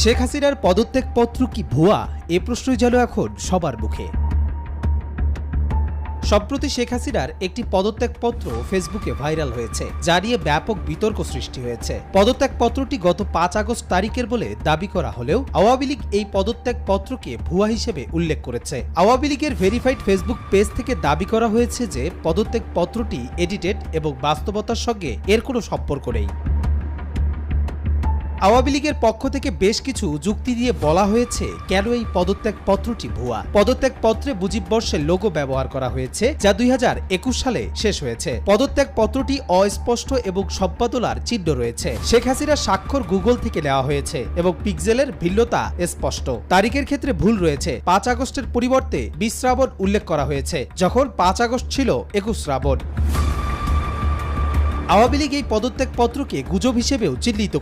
শেখ হাসিনার পদত্যাগপত্র কি ভুয়া? এ প্রশ্নই যেন এখন সবার মুখে। সম্প্রতি শেখ হাসিনার একটি পদত্যাগপত্র ফেসবুকে ভাইরাল হয়েছে, যা নিয়ে ব্যাপক বিতর্ক সৃষ্টি হয়েছে। পদত্যাগপত্রটি গত ৫ আগস্ট তারিখের বলে দাবি করা হলেও আওয়ামী লীগ এই পদত্যাগপত্রকে ভুয়া হিসেবে উল্লেখ করেছে। আওয়ামী লীগের ভেরিফাইড ফেসবুক পেজ থেকে দাবি করা হয়েছে যে পদত্যাগপত্রটি এডিটেড এবং বাস্তবতার সঙ্গে এর কোনো সম্পর্ক নেই। আওয়ামী লীগের পক্ষ থেকে বেশ কিছু যুক্তি দিয়ে বলা হয়েছে কেন এই পদত্যাগপত্রটি ভুয়া। পদত্যাগপত্রে মুজিব বর্ষের লোগো ব্যবহার করা হয়েছে, যা ২০২১ সালে শেষ হয়েছে। পদত্যাগপত্রটি অস্পষ্ট এবং সম্পাদনার চিহ্ন রয়েছে। শেখ হাসিনার স্বাক্ষর গুগল থেকে নেওয়া হয়েছে এবং পিক্সেলের ভিন্নতা স্পষ্ট। তারিখের ক্ষেত্রে ভুল রয়েছে। ৫ আগস্টের পরিবর্তে ২০ শ্রাবণ উল্লেখ করা হয়েছে, যখন ৫ আগস্ট ছিল ২১ শ্রাবণ। আওয়ামী লীগ এই পদত্যাগপত্রকে গুজব হিসেবেও চিহ্নিত